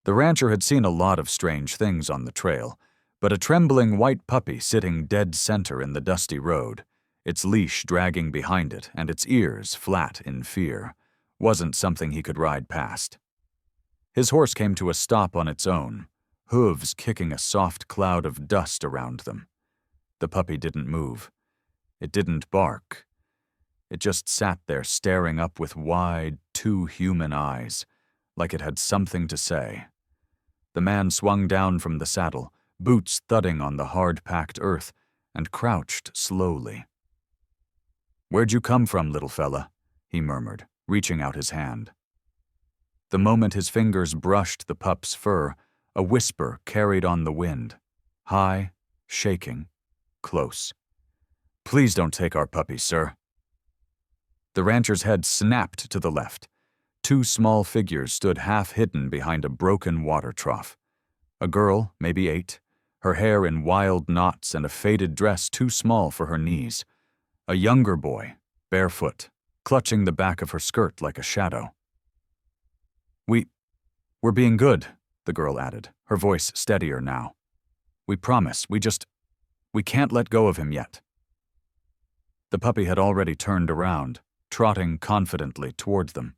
The rancher had seen a lot of strange things on the trail, but a trembling white puppy sitting dead center in the dusty road, its leash dragging behind it and its ears flat in fear, wasn't something he could ride past. His horse came to a stop on its own, hooves kicking a soft cloud of dust around them. The puppy didn't move. It didn't bark. It just sat there staring up with wide, too human eyes, like it had something to say. The man swung down from the saddle, boots thudding on the hard-packed earth, and crouched slowly. "Where'd you come from, little fella?" he murmured, reaching out his hand. The moment his fingers brushed the pup's fur, a whisper carried on the wind, high, shaking, close. "Please don't take our puppy, sir." The rancher's head snapped to the left. Two small figures stood half-hidden behind a broken water trough. A girl, maybe 8, her hair in wild knots and a faded dress too small for her knees. A younger boy, barefoot, clutching the back of her skirt like a shadow. We're being good," the girl added, her voice steadier now. "We promise, we can't let go of him yet." The puppy had already turned around, trotting confidently toward them.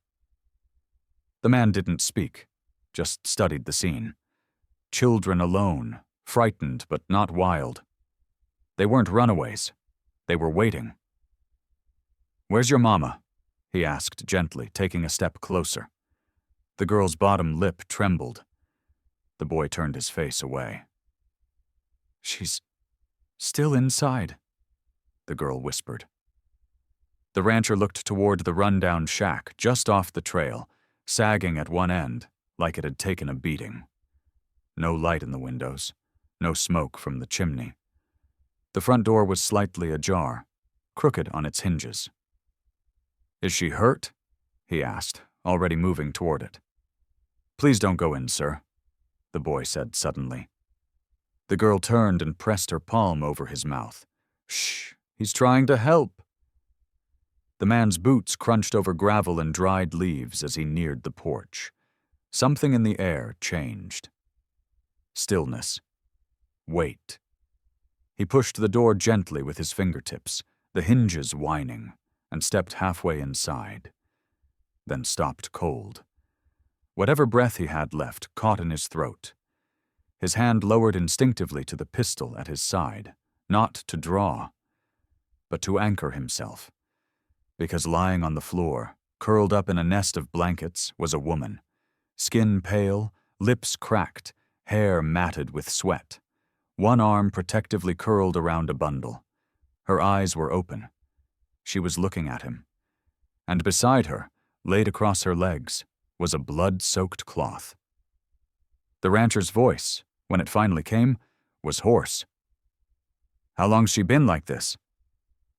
The man didn't speak, just studied the scene. Children alone, frightened but not wild. They weren't runaways. They were waiting. "Where's your mama?" he asked gently, taking a step closer. The girl's bottom lip trembled. The boy turned his face away. "She's still inside," the girl whispered. The rancher looked toward the rundown shack just off the trail, sagging at one end, like it had taken a beating. No light in the windows, no smoke from the chimney. The front door was slightly ajar, crooked on its hinges. "Is she hurt?" he asked, already moving toward it. "Please don't go in, sir," the boy said suddenly. The girl turned and pressed her palm over his mouth. "Shh, he's trying to help." The man's boots crunched over gravel and dried leaves as he neared the porch. Something in the air changed. Stillness. Wait. He pushed the door gently with his fingertips, the hinges whining, and stepped halfway inside. Then stopped cold. Whatever breath he had left caught in his throat. His hand lowered instinctively to the pistol at his side, not to draw, but to anchor himself. Because lying on the floor, curled up in a nest of blankets, was a woman. Skin pale, lips cracked, hair matted with sweat. One arm protectively curled around a bundle. Her eyes were open. She was looking at him. And beside her, laid across her legs, was a blood-soaked cloth. The rancher's voice, when it finally came, was hoarse. "How long's she been like this?"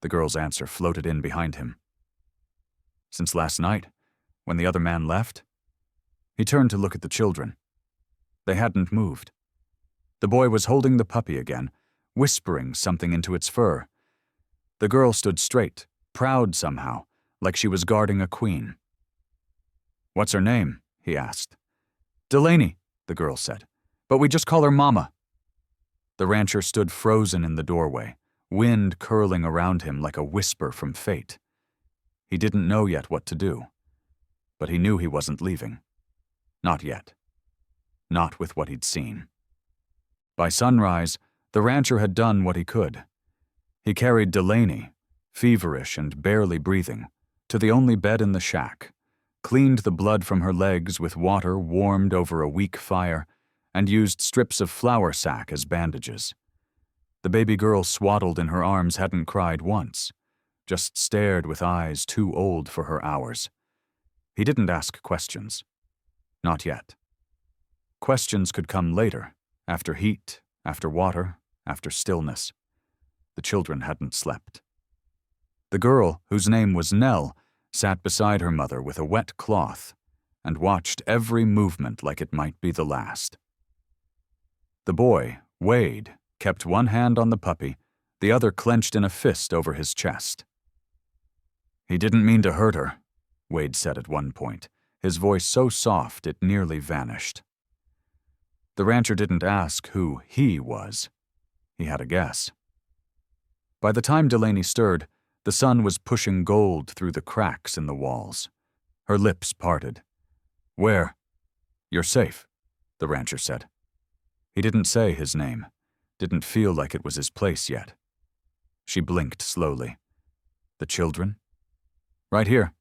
The girl's answer floated in behind him. "Since last night, when the other man left." He turned to look at the children. They hadn't moved. The boy was holding the puppy again, whispering something into its fur. The girl stood straight, proud somehow, like she was guarding a queen. "What's her name?" he asked. "Delaney," the girl said, "but we just call her Mama." The rancher stood frozen in the doorway, wind curling around him like a whisper from fate. He didn't know yet what to do, but he knew he wasn't leaving. Not yet. Not with what he'd seen. By sunrise, the rancher had done what he could. He carried Delaney, feverish and barely breathing, to the only bed in the shack, cleaned the blood from her legs with water warmed over a weak fire, and used strips of flour sack as bandages. The baby girl swaddled in her arms hadn't cried once, just stared with eyes too old for her hours. He didn't ask questions. Not yet. Questions could come later, after heat, after water, after stillness. The children hadn't slept. The girl, whose name was Nell, sat beside her mother with a wet cloth and watched every movement like it might be the last. The boy, Wade, kept one hand on the puppy, the other clenched in a fist over his chest. "He didn't mean to hurt her," Wade said at one point, his voice so soft it nearly vanished. The rancher didn't ask who he was. He had a guess. By the time Delaney stirred, the sun was pushing gold through the cracks in the walls. Her lips parted. "Where?" "You're safe," the rancher said. He didn't say his name, didn't feel like it was his place yet. She blinked slowly. "The children?" "Right here."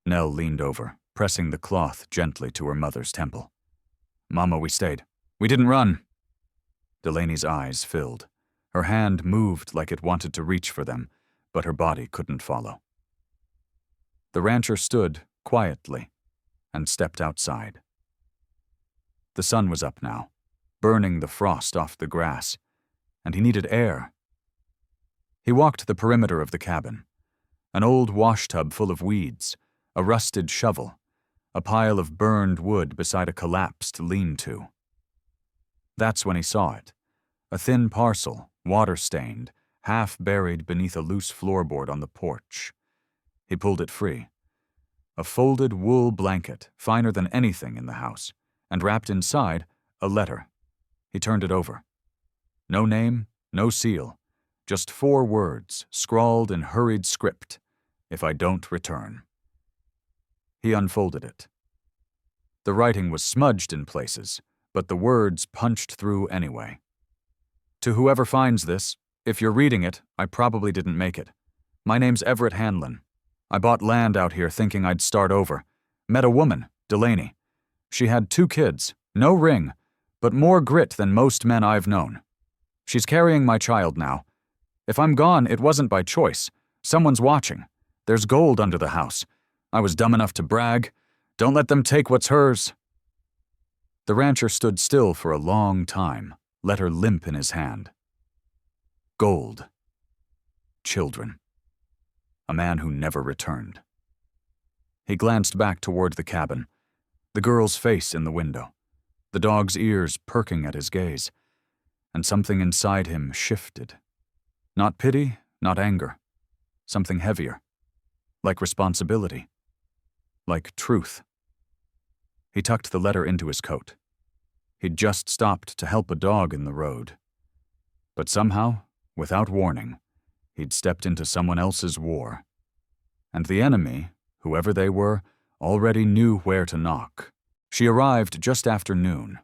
Nell leaned over, pressing the cloth gently to her mother's temple. "Mama, we stayed. We didn't run." Delaney's eyes filled. Her hand moved like it wanted to reach for them, but her body couldn't follow. The rancher stood quietly and stepped outside. The sun was up now, burning the frost off the grass, and he needed air. He walked the perimeter of the cabin. An old washtub full of weeds, a rusted shovel, a pile of burned wood beside a collapsed lean-to. That's when he saw it. A thin parcel, water-stained, half-buried beneath a loose floorboard on the porch. He pulled it free. A folded wool blanket, finer than anything in the house, and wrapped inside, a letter. He turned it over. No name, no seal, just 4 words, scrawled in hurried script. "If I don't return." He unfolded it. The writing was smudged in places, but the words punched through anyway. "To whoever finds this, if you're reading it, I probably didn't make it. My name's Everett Hanlon. I bought land out here thinking I'd start over. Met a woman, Delaney. She had 2 kids, no ring, but more grit than most men I've known. She's carrying my child now. If I'm gone, it wasn't by choice. Someone's watching. There's gold under the house. I was dumb enough to brag. Don't let them take what's hers." The rancher stood still for a long time, let her limp in his hand. Gold. Children. A man who never returned. He glanced back toward the cabin, the girl's face in the window, the dog's ears perking at his gaze, and something inside him shifted. Not pity, not anger. Something heavier. Like responsibility. Like truth. He tucked the letter into his coat. He'd just stopped to help a dog in the road. But somehow, without warning, he'd stepped into someone else's war. And the enemy, whoever they were, already knew where to knock. She arrived just after noon.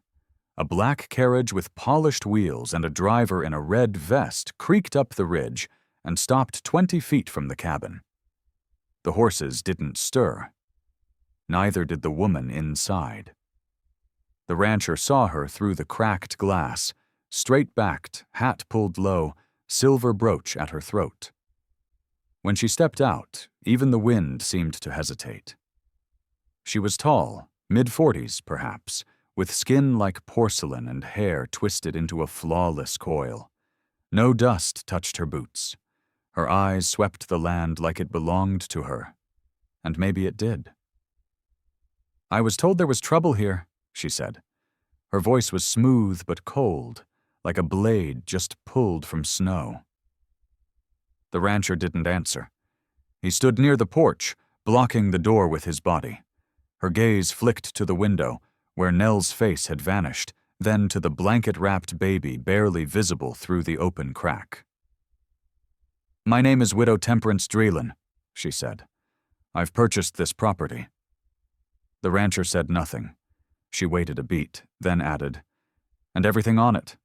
A black carriage with polished wheels and a driver in a red vest creaked up the ridge and stopped 20 feet from the cabin. The horses didn't stir. Neither did the woman inside. The rancher saw her through the cracked glass, straight-backed, hat pulled low, silver brooch at her throat. When she stepped out, even the wind seemed to hesitate. She was tall, mid-40s perhaps, with skin like porcelain and hair twisted into a flawless coil. No dust touched her boots. Her eyes swept the land like it belonged to her. And maybe it did. "I was told there was trouble here," she said. Her voice was smooth but cold, like a blade just pulled from snow. The rancher didn't answer. He stood near the porch, blocking the door with his body. Her gaze flicked to the window, where Nell's face had vanished, then to the blanket-wrapped baby barely visible through the open crack. "My name is Widow Temperance Dreelan," she said. "I've purchased this property." The rancher said nothing. She waited a beat, then added, "And everything on it."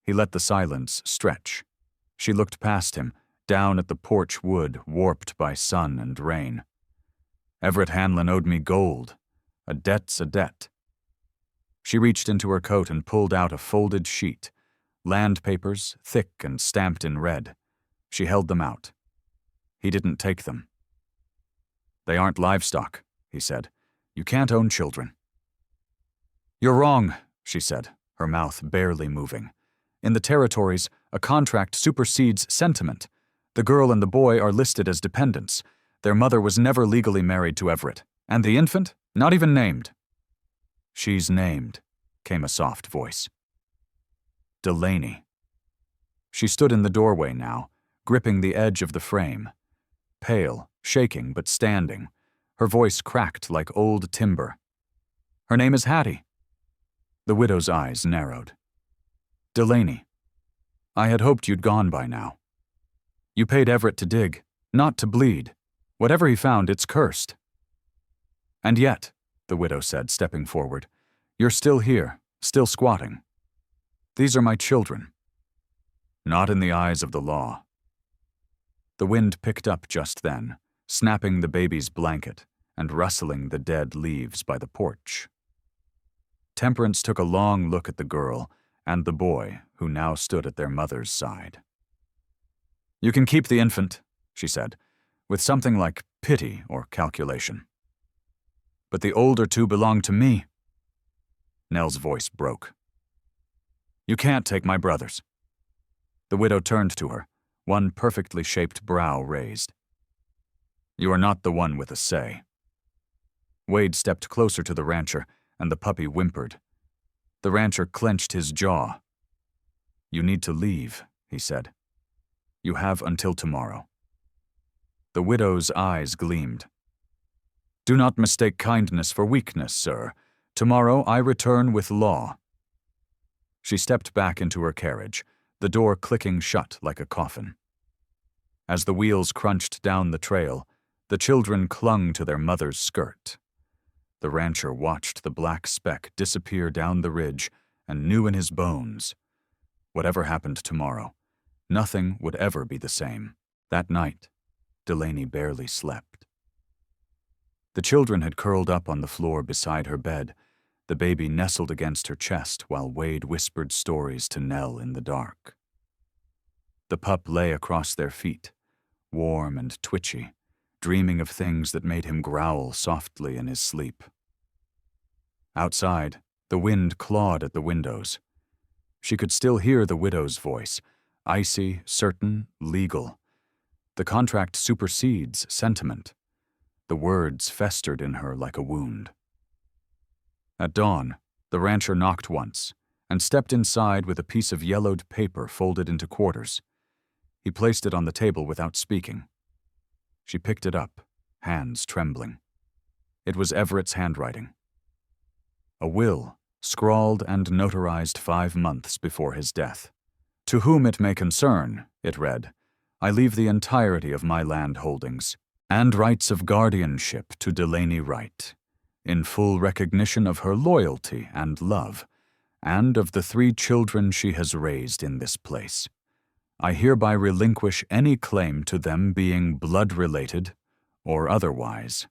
He let the silence stretch. She looked past him, down at the porch wood warped by sun and rain. "Everett Hanlon owed me gold. A debt's a debt." She reached into her coat and pulled out a folded sheet, land papers, thick and stamped in red. She held them out. He didn't take them. "They aren't livestock," he said. "You can't own children." "You're wrong," she said, her mouth barely moving. "In the territories, a contract supersedes sentiment. The girl and the boy are listed as dependents. Their mother was never legally married to Everett. And the infant? Not even named." "She's named," came a soft voice. Delaney. She stood in the doorway now, gripping the edge of the frame. Pale, shaking but standing. Her voice cracked like old timber. "Her name is Hattie." The widow's eyes narrowed. Delaney, I had hoped you'd gone by now. You paid Everett to dig, not to bleed. Whatever he found, it's cursed. And yet, the widow said, stepping forward, you're still here, still squatting. These are my children. Not in the eyes of the law. The wind picked up just then, snapping the baby's blanket and rustling the dead leaves by the porch. Temperance took a long look at the girl and the boy who now stood at their mother's side. You can keep the infant, she said, with something like pity or calculation. But the older two belong to me. Nell's voice broke. You can't take my brothers. The widow turned to her, one perfectly shaped brow raised. You are not the one with a say. Wade stepped closer to the rancher, and the puppy whimpered. The rancher clenched his jaw. You need to leave, he said. You have until tomorrow. The widow's eyes gleamed. Do not mistake kindness for weakness, sir. Tomorrow I return with law. She stepped back into her carriage, the door clicking shut like a coffin. As the wheels crunched down the trail, the children clung to their mother's skirt. The rancher watched the black speck disappear down the ridge and knew in his bones, whatever happened tomorrow, nothing would ever be the same. That night, Delaney barely slept. The children had curled up on the floor beside her bed, the baby nestled against her chest while Wade whispered stories to Nell in the dark. The pup lay across their feet, warm and twitchy, dreaming of things that made him growl softly in his sleep. Outside, the wind clawed at the windows. She could still hear the widow's voice, icy, certain, legal. The contract supersedes sentiment. The words festered in her like a wound. At dawn, the rancher knocked once and stepped inside with a piece of yellowed paper folded into quarters. He placed it on the table without speaking. She picked it up, hands trembling. It was Everett's handwriting. A will, scrawled and notarized 5 months before his death. To whom it may concern, it read, I leave the entirety of my land holdings and rights of guardianship to Delaney Wright, in full recognition of her loyalty and love, and of the 3 children she has raised in this place. I hereby relinquish any claim to them being blood-related or otherwise.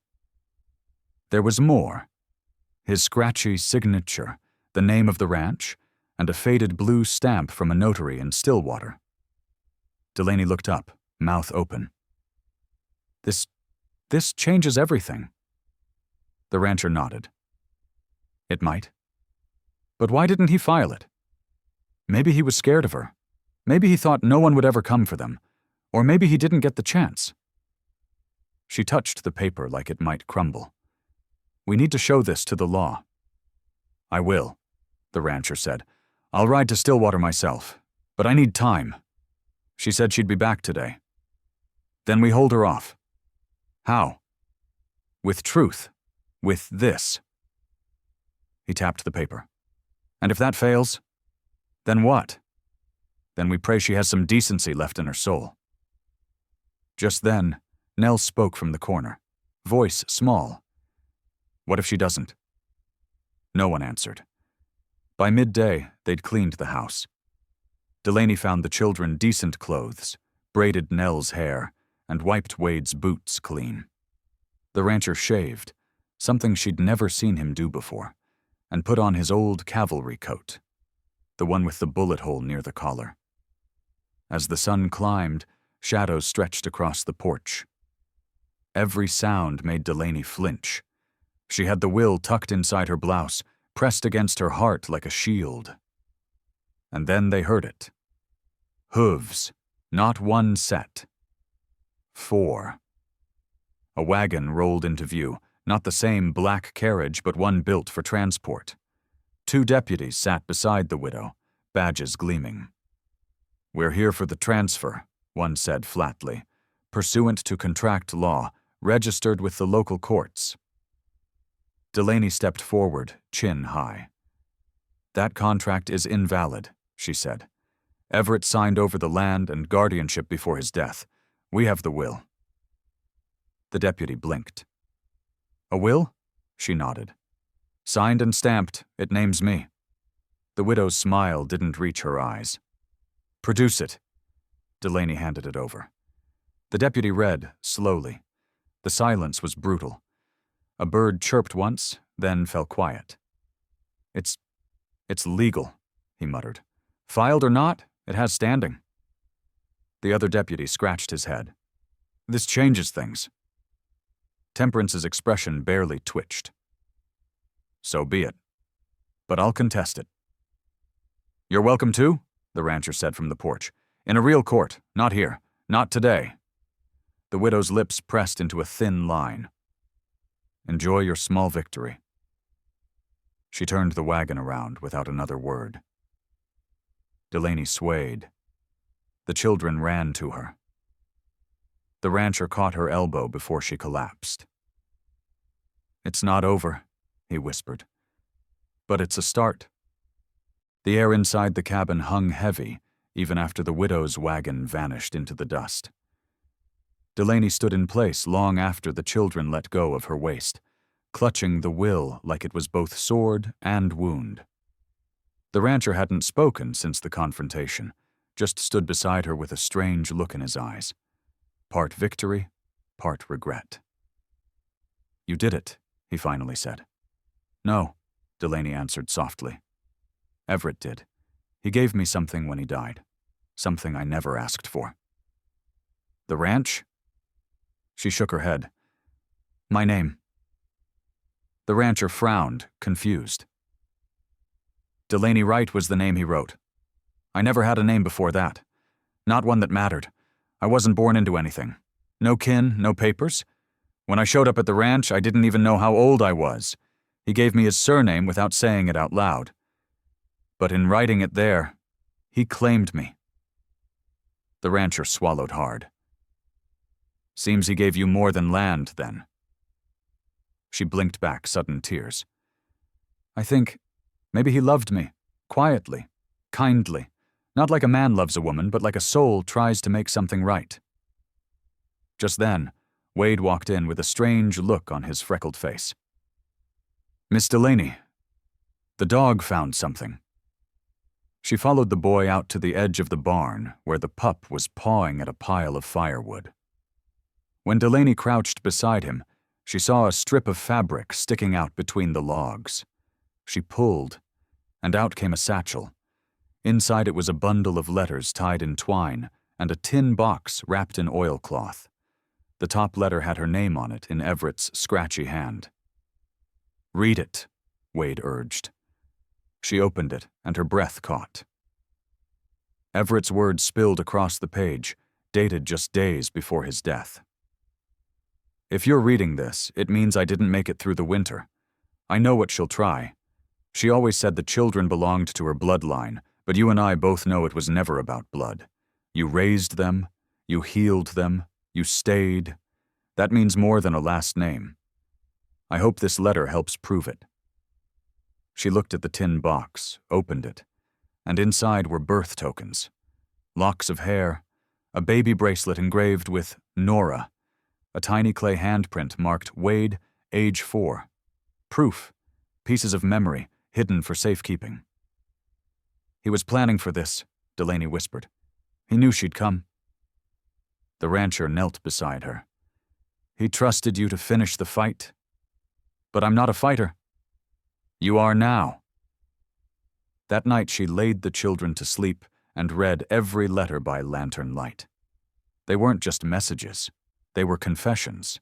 There was more. His scratchy signature, the name of the ranch, and a faded blue stamp from a notary in Stillwater. Delaney looked up, mouth open. This changes everything. The rancher nodded. It might. But why didn't he file it? Maybe he was scared of her. Maybe he thought no one would ever come for them. Or maybe he didn't get the chance. She touched the paper like it might crumble. We need to show this to the law. I will, the rancher said. I'll ride to Stillwater myself, but I need time. She said she'd be back today. Then we hold her off. How? With truth. With this. He tapped the paper. And if that fails, then what? Then we pray she has some decency left in her soul. Just then, Nell spoke from the corner, voice small. What if she doesn't? No one answered. By midday, they'd cleaned the house. Delaney found the children decent clothes, braided Nell's hair, and wiped Wade's boots clean. The rancher shaved, something she'd never seen him do before, and put on his old cavalry coat, the one with the bullet hole near the collar. As the sun climbed, shadows stretched across the porch. Every sound made Delaney flinch. She had the will tucked inside her blouse, pressed against her heart like a shield. And then they heard it. Hooves, not one set. 4. A wagon rolled into view, not the same black carriage but one built for transport. 2 deputies sat beside the widow, badges gleaming. We're here for the transfer, one said flatly, pursuant to contract law, registered with the local courts. Delaney stepped forward, chin high. That contract is invalid, she said. Everett signed over the land and guardianship before his death. We have the will. The deputy blinked. A will? She nodded. Signed and stamped, it names me. The widow's smile didn't reach her eyes. Produce it. Delaney handed it over. The deputy read, slowly. The silence was brutal. A bird chirped once, then fell quiet. It's legal, he muttered. Filed or not, it has standing. The other deputy scratched his head. This changes things. Temperance's expression barely twitched. So be it. But I'll contest it. You're welcome to, the rancher said from the porch. In a real court, not here, not today. The widow's lips pressed into a thin line. Enjoy your small victory. She turned the wagon around without another word. Delaney swayed. The children ran to her. The rancher caught her elbow before she collapsed. It's not over, he whispered. But it's a start. The air inside the cabin hung heavy, even after the widow's wagon vanished into the dust. Delaney stood in place long after the children let go of her waist, clutching the will like it was both sword and wound. The rancher hadn't spoken since the confrontation, just stood beside her with a strange look in his eyes. Part victory, part regret. You did it, he finally said. No, Delaney answered softly. Everett did. He gave me something when he died. Something I never asked for. The ranch? She shook her head. My name. The rancher frowned, confused. Delaney Wright was the name he wrote. I never had a name before that. Not one that mattered. I wasn't born into anything. No kin, no papers. When I showed up at the ranch, I didn't even know how old I was. He gave me his surname without saying it out loud. But in writing it there, he claimed me. The rancher swallowed hard. Seems he gave you more than land, then. She blinked back sudden tears. I think maybe he loved me, quietly, kindly, not like a man loves a woman, but like a soul tries to make something right. Just then, Wade walked in with a strange look on his freckled face. Miss Delaney, the dog found something. She followed the boy out to the edge of the barn, where the pup was pawing at a pile of firewood. When Delaney crouched beside him, she saw a strip of fabric sticking out between the logs. She pulled, and out came a satchel. Inside it was a bundle of letters tied in twine and a tin box wrapped in oilcloth. The top letter had her name on it in Everett's scratchy hand. Read it, Wade urged. She opened it, and her breath caught. Everett's words spilled across the page, dated just days before his death. If you're reading this, it means I didn't make it through the winter. I know what she'll try. She always said the children belonged to her bloodline, but you and I both know it was never about blood. You raised them, you healed them, you stayed. That means more than a last name. I hope this letter helps prove it. She looked at the tin box, opened it, and inside were birth tokens. Locks of hair, a baby bracelet engraved with Nora, a tiny clay handprint marked Wade, age 4. Proof, pieces of memory, hidden for safekeeping. He was planning for this, Delaney whispered. He knew she'd come. The rancher knelt beside her. He trusted you to finish the fight. But I'm not a fighter. You are now. That night she laid the children to sleep and read every letter by lantern light. They weren't just messages. They were confessions.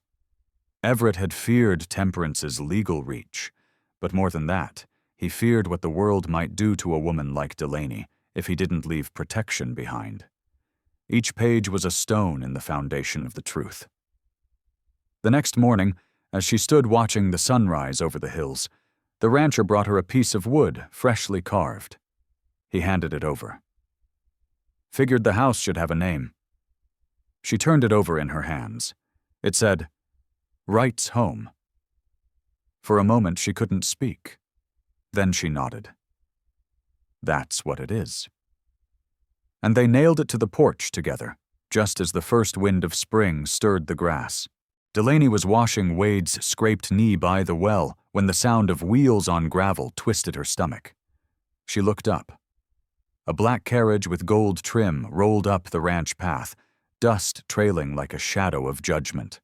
Everett had feared Temperance's legal reach, but more than that, he feared what the world might do to a woman like Delaney if he didn't leave protection behind. Each page was a stone in the foundation of the truth. The next morning, as she stood watching the sunrise over the hills, the rancher brought her a piece of wood freshly carved. He handed it over. Figured the house should have a name. She turned it over in her hands. It said, Wright's Home. For a moment she couldn't speak. Then she nodded. That's what it is. And they nailed it to the porch together, just as the first wind of spring stirred the grass. Delaney was washing Wade's scraped knee by the well when the sound of wheels on gravel twisted her stomach. She looked up. A black carriage with gold trim rolled up the ranch path, dust trailing like a shadow of judgment.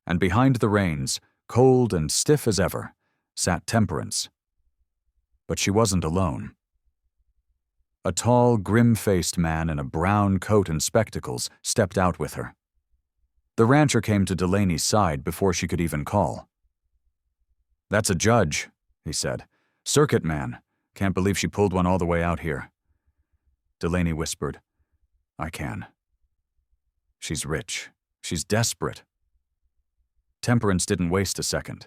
And behind the reins, cold and stiff as ever, sat Temperance. But she wasn't alone. A tall, grim-faced man in a brown coat and spectacles stepped out with her. The rancher came to Delaney's side before she could even call. "That's a judge," he said. "Circuit man. Can't believe she pulled one all the way out here." Delaney whispered, "I can. She's rich. She's desperate." Temperance didn't waste a second.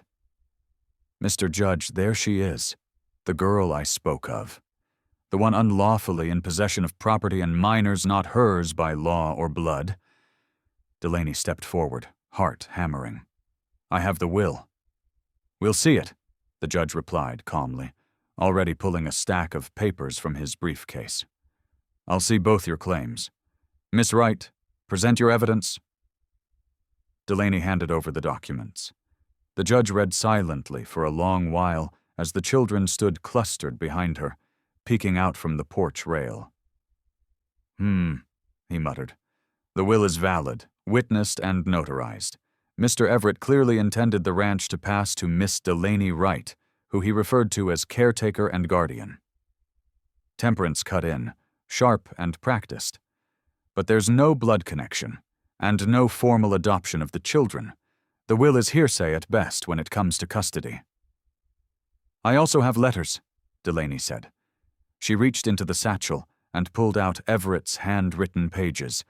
"Mr. Judge, there she is, the girl I spoke of. The one unlawfully in possession of property and minors not hers by law or blood." Delaney stepped forward, heart hammering. "I have the will." "We'll see it," the judge replied calmly, already pulling a stack of papers from his briefcase. "I'll see both your claims. Miss Wright, present your evidence." Delaney handed over the documents. The judge read silently for a long while as the children stood clustered behind her, peeking out from the porch rail. He muttered. "The will is valid, witnessed and notarized. Mr. Everett clearly intended the ranch to pass to Miss Delaney Wright, who he referred to as caretaker and guardian." Temperance cut in, sharp and practiced. "But there's no blood connection, and no formal adoption of the children. The will is hearsay at best when it comes to custody." "I also have letters," Delaney said. She reached into the satchel and pulled out Everett's handwritten pages,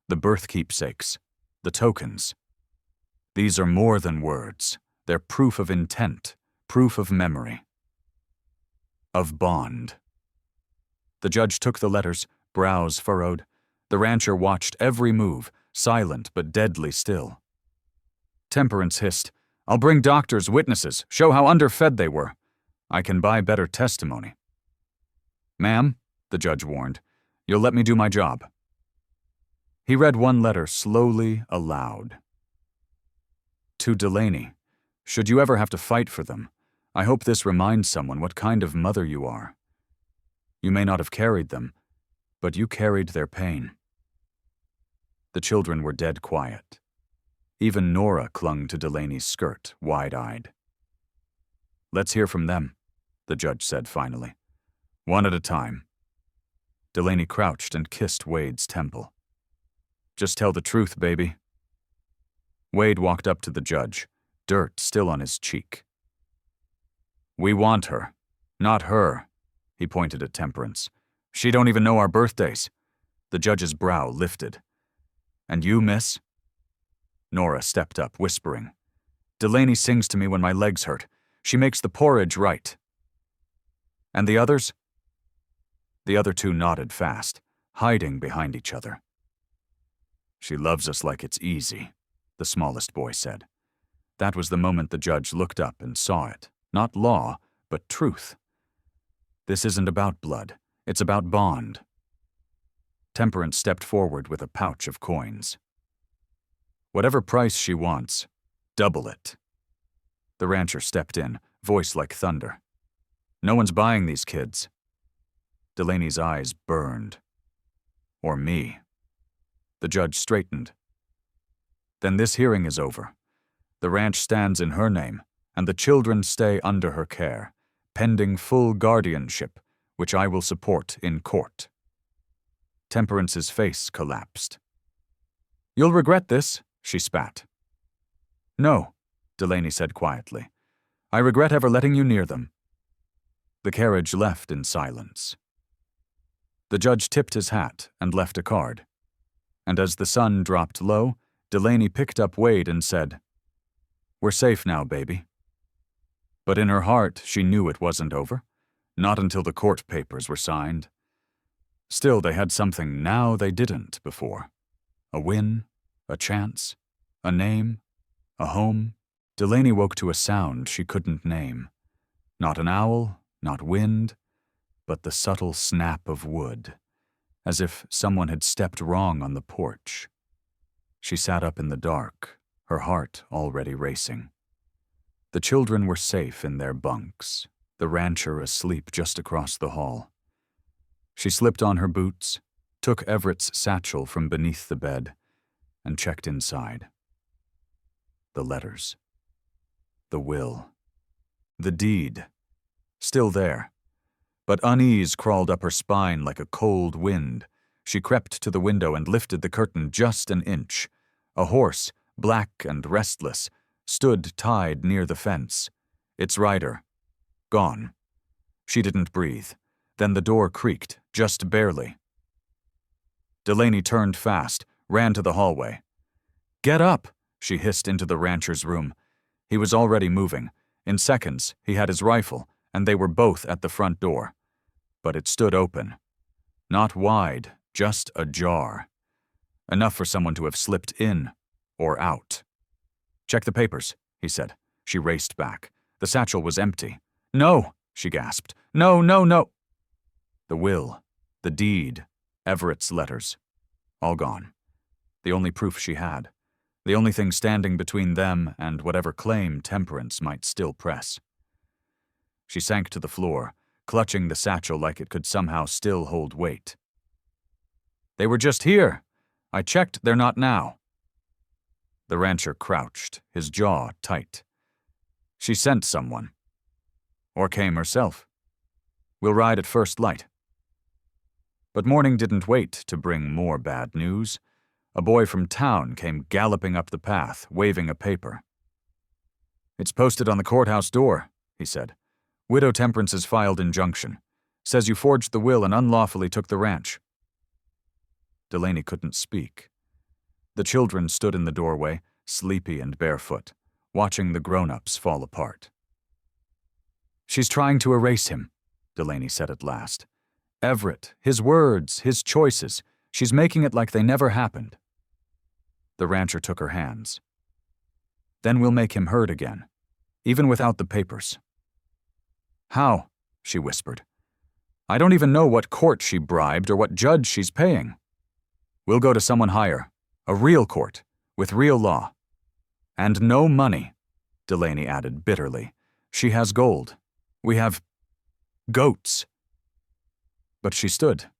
the birth keepsakes, the tokens. "These are more than words. They're proof of intent, proof of memory. Of bond." The judge took the letters, brows furrowed. The rancher watched every move, silent but deadly still. Temperance hissed, "I'll bring doctors, witnesses, show how underfed they were. I can buy better testimony." "Ma'am," the judge warned, "you'll let me do my job." He read one letter slowly aloud. "To Delaney, should you ever have to fight for them, I hope this reminds someone what kind of mother you are. You may not have carried them, but you carried their pain." The children were dead quiet. Even Nora clung to Delaney's skirt, wide-eyed. "Let's hear from them," the judge said finally. "One at a time." Delaney crouched and kissed Wade's temple. "Just tell the truth, baby." Wade walked up to the judge, dirt still on his cheek. "We want her, not her," he pointed at Temperance. "She don't even know our birthdays." The judge's brow lifted. "And you, miss?" Nora stepped up, whispering. "Delaney sings to me when my legs hurt. She makes the porridge right." "And the others?" The other two nodded fast, hiding behind each other. "She loves us like it's easy," the smallest boy said. That was the moment the judge looked up and saw it. Not law, but truth. This isn't about blood. It's about bond. Temperance stepped forward with a pouch of coins. "Whatever price she wants, double it." The rancher stepped in, voice like thunder. "No one's buying these kids." Delaney's eyes burned. "Or me." The judge straightened. "Then this hearing is over. The ranch stands in her name, and the children stay under her care, pending full guardianship, which I will support in court." Temperance's face collapsed. "You'll regret this," she spat. "No," Delaney said quietly. "I regret ever letting you near them." The carriage left in silence. The judge tipped his hat and left a card. And as the sun dropped low, Delaney picked up Wade and said, "We're safe now, baby." But in her heart, she knew it wasn't over. Not until the court papers were signed. Still, they had something now they didn't before. A win, a chance, a name, a home. Delaney woke to a sound she couldn't name. Not an owl, not wind, but the subtle snap of wood, as if someone had stepped wrong on the porch. She sat up in the dark, her heart already racing. The children were safe in their bunks, the rancher asleep just across the hall. She slipped on her boots, took Everett's satchel from beneath the bed, and checked inside. The letters. The will. The deed. Still there. But unease crawled up her spine like a cold wind. She crept to the window and lifted the curtain just an inch. A horse, black and restless, stood tied near the fence. Its rider. Gone. She didn't breathe. Then the door creaked, just barely. Delaney turned fast, ran to the hallway. "Get up!" she hissed into the rancher's room. He was already moving. In seconds, he had his rifle, and they were both at the front door. But it stood open. Not wide, just ajar. Enough for someone to have slipped in or out. "Check the papers," he said. She raced back. The satchel was empty. "No!" she gasped. "No, no, no!" The will, the deed, Everett's letters. All gone. The only proof she had. The only thing standing between them and whatever claim Temperance might still press. She sank to the floor, clutching the satchel like it could somehow still hold weight. "They were just here. I checked, they're not now." The rancher crouched, his jaw tight. She sent someone. Or came herself. "We'll ride at first light." But morning didn't wait to bring more bad news. A boy from town came galloping up the path, waving a paper. "It's posted on the courthouse door," he said. "Widow Temperance's filed injunction. Says you forged the will and unlawfully took the ranch." Delaney couldn't speak. The children stood in the doorway, sleepy and barefoot, watching the grown-ups fall apart. "She's trying to erase him," Delaney said at last. "Everett, his words, his choices. She's making it like they never happened." The rancher took her hands. "Then we'll make him heard again, even without the papers." "How?" she whispered. "I don't even know what court she bribed or what judge she's paying." "We'll go to someone higher, a real court, with real law. And no money," Delaney added bitterly. "She has gold. We have goats." But she stood,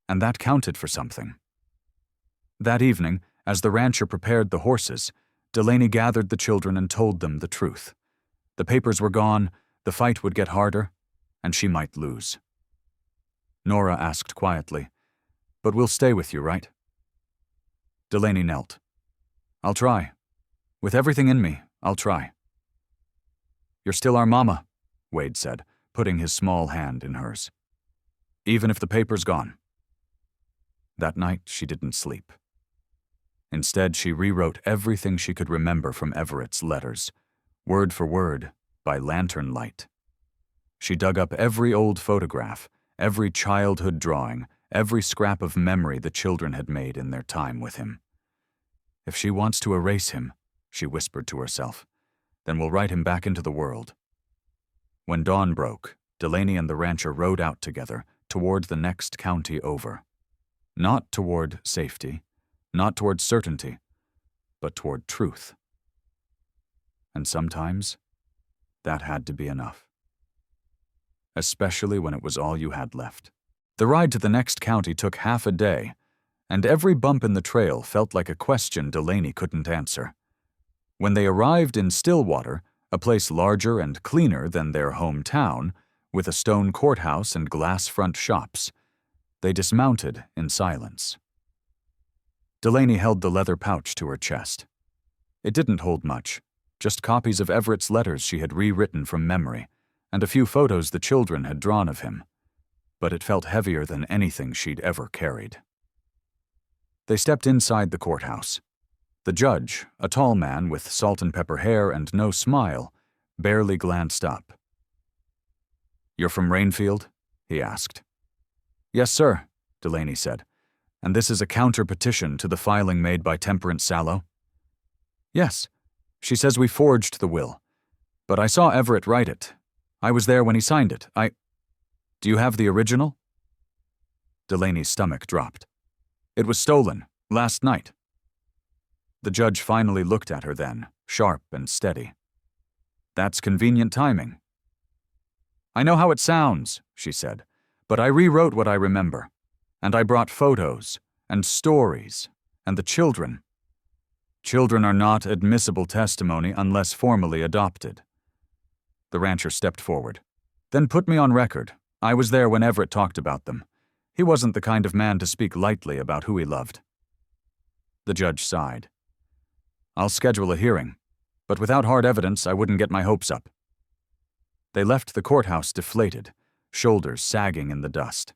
and that counted for something. That evening, as the rancher prepared the horses, Delaney gathered the children and told them the truth. The papers were gone, the fight would get harder, and she might lose. Nora asked quietly, "But we'll stay with you, right?" Delaney knelt. "I'll try. With everything in me, I'll try." "You're still our mama," Wade said, putting his small hand in hers. "Even if the paper's gone." That night, she didn't sleep. Instead, she rewrote everything she could remember from Everett's letters, word for word, by lantern light. She dug up every old photograph, every childhood drawing, every scrap of memory the children had made in their time with him. "If she wants to erase him," she whispered to herself, "then we'll write him back into the world." When dawn broke, Delaney and the rancher rode out together toward the next county over. Not toward safety, not toward certainty, but toward truth. And sometimes, that had to be enough. Especially when it was all you had left. The ride to the next county took half a day, and every bump in the trail felt like a question Delaney couldn't answer. When they arrived in Stillwater, a place larger and cleaner than their hometown, with a stone courthouse and glass front shops, they dismounted in silence. Delaney held the leather pouch to her chest. It didn't hold much, just copies of Everett's letters she had rewritten from memory, and a few photos the children had drawn of him. But it felt heavier than anything she'd ever carried. They stepped inside the courthouse. The judge, a tall man with salt and pepper hair and no smile, barely glanced up. "You're from Rainfield?" he asked. "Yes, sir," Delaney said. "And this is a counter-petition to the filing made by Temperance Sallow?" "Yes. She says we forged the will. But I saw Everett write it. I was there when he signed it. Do you have the original? Delaney's stomach dropped. It was stolen, last night. The judge finally looked at her then, sharp and steady. That's convenient timing. I know how it sounds, she said, but I rewrote what I remember. And I brought photos, and stories, and the children. Children are not admissible testimony unless formally adopted. The rancher stepped forward. Then put me on record. I was there when Everett talked about them. He wasn't the kind of man to speak lightly about who he loved. The judge sighed. I'll schedule a hearing, but without hard evidence, I wouldn't get my hopes up. They left the courthouse deflated, shoulders sagging in the dust.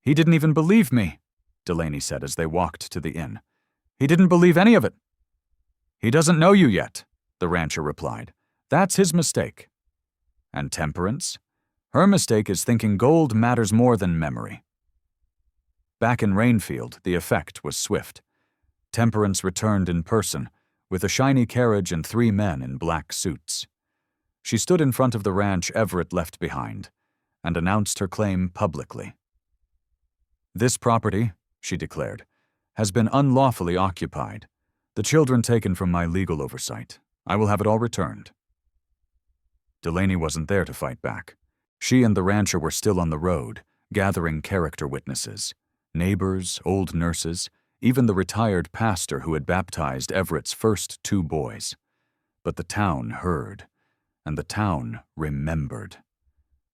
He didn't even believe me, Delaney said as they walked to the inn. He didn't believe any of it. He doesn't know you yet, the rancher replied. That's his mistake. And Temperance? Her mistake is thinking gold matters more than memory. Back in Rainfield, the effect was swift. Temperance returned in person, with a shiny carriage and 3 men in black suits. She stood in front of the ranch Everett left behind, and announced her claim publicly. This property, she declared, has been unlawfully occupied. The children taken from my legal oversight. I will have it all returned. Delaney wasn't there to fight back. She and the rancher were still on the road, gathering character witnesses, neighbors, old nurses, even the retired pastor who had baptized Everett's first 2 boys. But the town heard, and the town remembered.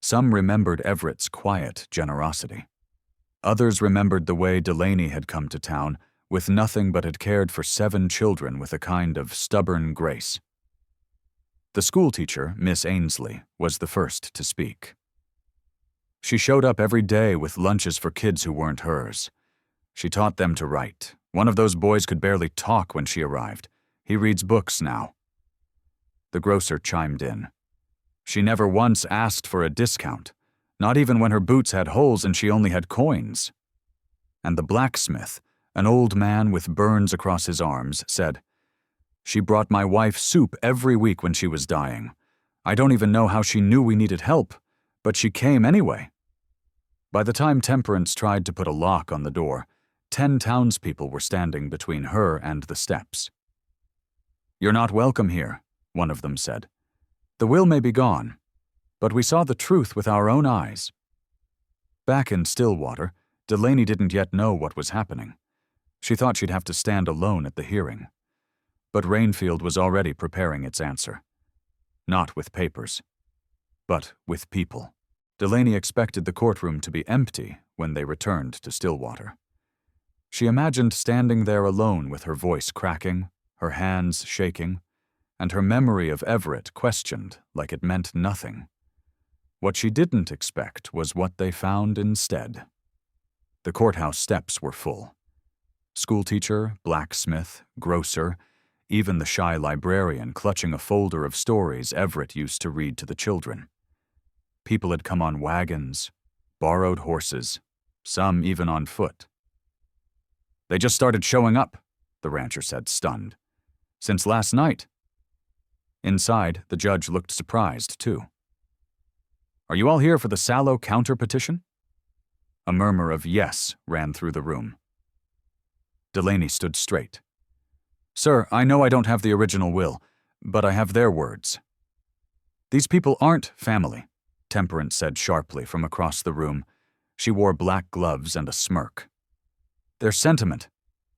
Some remembered Everett's quiet generosity. Others remembered the way Delaney had come to town with nothing but had cared for 7 children with a kind of stubborn grace. The schoolteacher, Miss Ainsley, was the first to speak. She showed up every day with lunches for kids who weren't hers. She taught them to write. One of those boys could barely talk when she arrived. He reads books now. The grocer chimed in. She never once asked for a discount, not even when her boots had holes and she only had coins. And the blacksmith, an old man with burns across his arms, said, She brought my wife soup every week when she was dying. I don't even know how she knew we needed help, but she came anyway. By the time Temperance tried to put a lock on the door, 10 townspeople were standing between her and the steps. You're not welcome here, one of them said. The will may be gone, but we saw the truth with our own eyes. Back in Stillwater, Delaney didn't yet know what was happening. She thought she'd have to stand alone at the hearing. But Rainfield was already preparing its answer. Not with papers, but with people. Delaney expected the courtroom to be empty when they returned to Stillwater. She imagined standing there alone with her voice cracking, her hands shaking, and her memory of Everett questioned like it meant nothing. What she didn't expect was what they found instead. The courthouse steps were full. Schoolteacher, blacksmith, grocer, even the shy librarian clutching a folder of stories Everett used to read to the children. People had come on wagons, borrowed horses, some even on foot. They just started showing up, the rancher said, stunned. Since last night. Inside, the judge looked surprised, too. Are you all here for the Sallow counter-petition? A murmur of yes ran through the room. Delaney stood straight. Sir, I know I don't have the original will, but I have their words. These people aren't family, Temperance said sharply from across the room. She wore black gloves and a smirk. They're sentiment.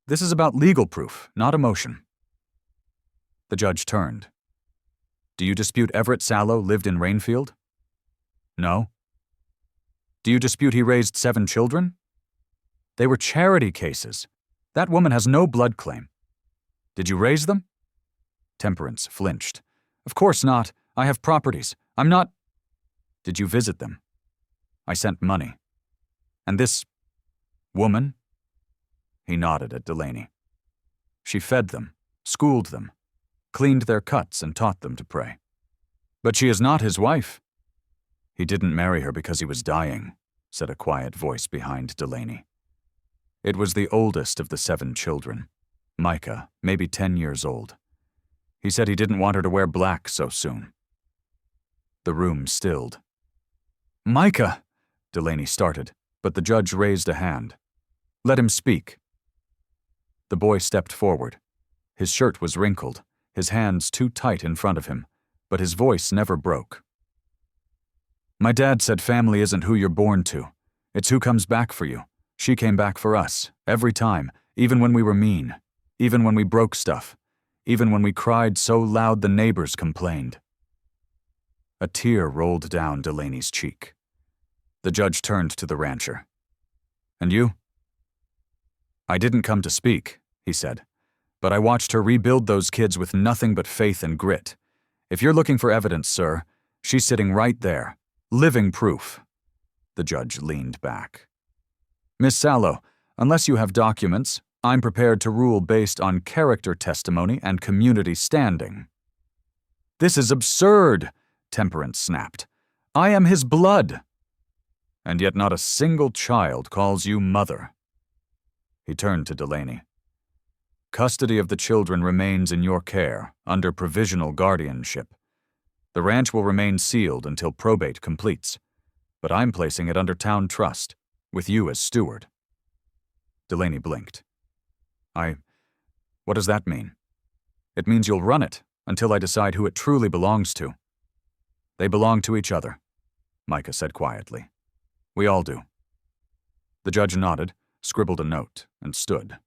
This is about legal proof, not emotion. The judge turned. Do you dispute Everett Sallow lived in Rainfield? No. Do you dispute he raised 7 children? They were charity cases. That woman has no blood claim. Did you raise them? Temperance flinched. Of course not. I have properties. I'm not... Did you visit them? I sent money. And this... woman? He nodded at Delaney. She fed them, schooled them, cleaned their cuts and taught them to pray. But she is not his wife. He didn't marry her because he was dying, said a quiet voice behind Delaney. It was the oldest of the 7 children, Micah, maybe 10 years old. He said he didn't want her to wear black so soon. The room stilled. Micah, Delaney started, but the judge raised a hand. Let him speak. The boy stepped forward. His shirt was wrinkled, his hands too tight in front of him, but his voice never broke. My dad said family isn't who you're born to. It's who comes back for you. She came back for us, every time, even when we were mean, even when we broke stuff, even when we cried so loud the neighbors complained. A tear rolled down Delaney's cheek. The judge turned to the rancher. And you? I didn't come to speak, he said, but I watched her rebuild those kids with nothing but faith and grit. If you're looking for evidence, sir, she's sitting right there. Living proof. The judge leaned back. Miss Sallow, unless you have documents, I'm prepared to rule based on character testimony and community standing. This is absurd, Temperance snapped. I am his blood. And yet not a single child calls you mother. He turned to Delaney. Custody of the children remains in your care, under provisional guardianship. The ranch will remain sealed until probate completes, but I'm placing it under town trust, with you as steward. Delaney blinked. What does that mean? It means you'll run it until I decide who it truly belongs to. They belong to each other, Micah said quietly. We all do. The judge nodded, scribbled a note, and stood.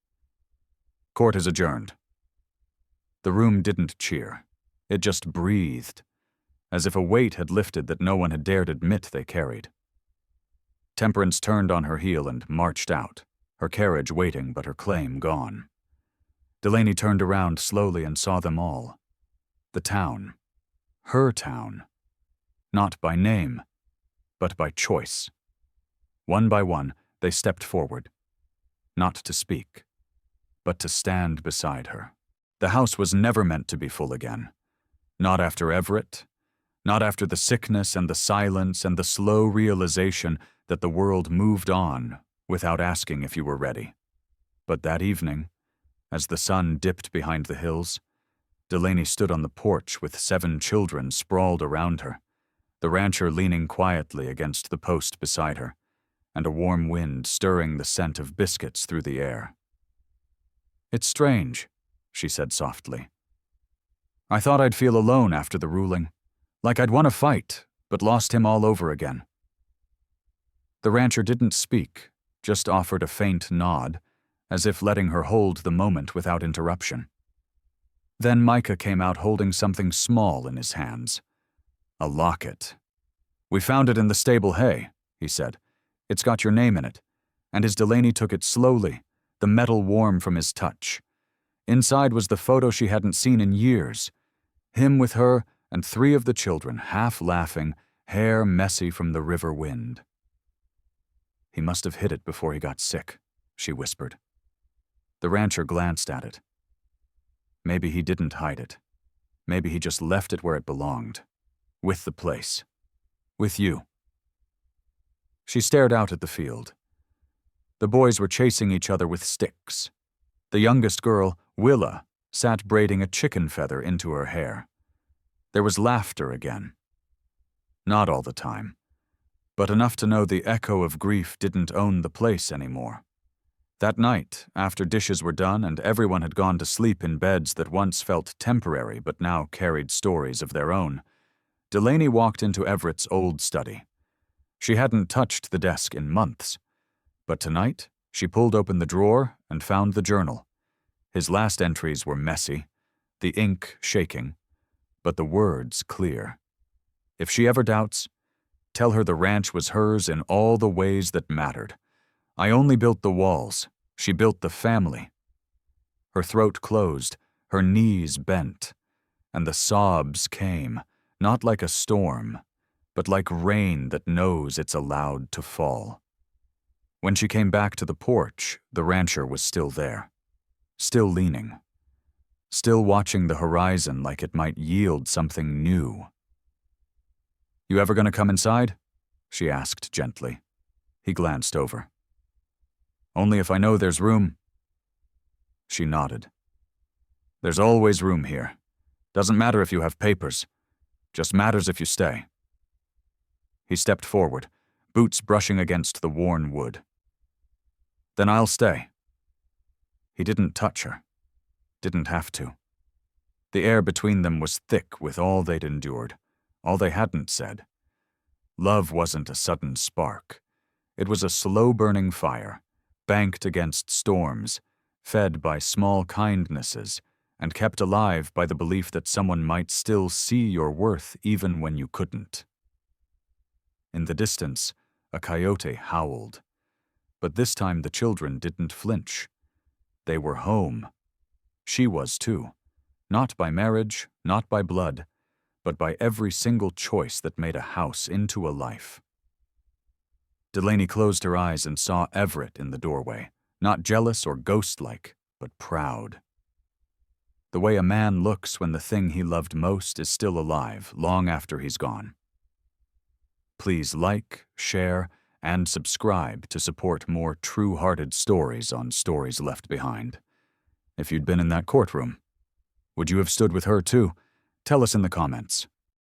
Court is adjourned. The room didn't cheer. It just breathed, as if a weight had lifted that no one had dared admit they carried. Temperance turned on her heel and marched out, her carriage waiting but her claim gone. Delaney turned around slowly and saw them all. The town. Her town. Not by name, but by choice. One by one, they stepped forward. Not to speak, but to stand beside her. The house was never meant to be full again. Not after Everett. Not after the sickness and the silence and the slow realization that the world moved on without asking if you were ready. But that evening, as the sun dipped behind the hills, Delaney stood on the porch with 7 children sprawled around her, the rancher leaning quietly against the post beside her, and a warm wind stirring the scent of biscuits through the air. It's strange, she said softly. I thought I'd feel alone after the ruling, like I'd won a fight, but lost him all over again. The rancher didn't speak, just offered a faint nod, as if letting her hold the moment without interruption. Then Micah came out holding something small in his hands. A locket. We found it in the stable hay, he said. It's got your name in it. And as Delaney took it slowly, the metal warm from his touch. Inside was the photo she hadn't seen in years. Him with her and 3 of the children, half laughing, hair messy from the river wind. He must have hid it before he got sick, she whispered. The rancher glanced at it. Maybe he didn't hide it. Maybe he just left it where it belonged. With the place. With you. She stared out at the field. The boys were chasing each other with sticks. The youngest girl, Willa, sat braiding a chicken feather into her hair. There was laughter again. Not all the time, but enough to know the echo of grief didn't own the place anymore. That night, after dishes were done and everyone had gone to sleep in beds that once felt temporary but now carried stories of their own, Delaney walked into Everett's old study. She hadn't touched the desk in months, but tonight she pulled open the drawer and found the journal. His last entries were messy, the ink shaking, but the words clear. If she ever doubts, tell her the ranch was hers in all the ways that mattered. I only built the walls. She built the family. Her throat closed, her knees bent, and the sobs came, not like a storm, but like rain that knows it's allowed to fall. When she came back to the porch, the rancher was still there, still leaning, still watching the horizon like it might yield something new. You ever gonna come inside? She asked gently. He glanced over. Only if I know there's room. She nodded. There's always room here. Doesn't matter if you have papers. Just matters if you stay. He stepped forward, boots brushing against the worn wood. "Then I'll stay." He didn't touch her. Didn't have to. The air between them was thick with all they'd endured, all they hadn't said. Love wasn't a sudden spark. It was a slow-burning fire, banked against storms, fed by small kindnesses, and kept alive by the belief that someone might still see your worth even when you couldn't. In the distance, a coyote howled. But this time the children didn't flinch. They were home. She was too. Not by marriage, not by blood, but by every single choice that made a house into a life. Delaney closed her eyes and saw Everett in the doorway, not jealous or ghost-like, but proud. The way a man looks when the thing he loved most is still alive long after he's gone. Please like, share, and subscribe to support more true-hearted stories on Stories Left Behind. If you'd been in that courtroom, would you have stood with her too? Tell us in the comments.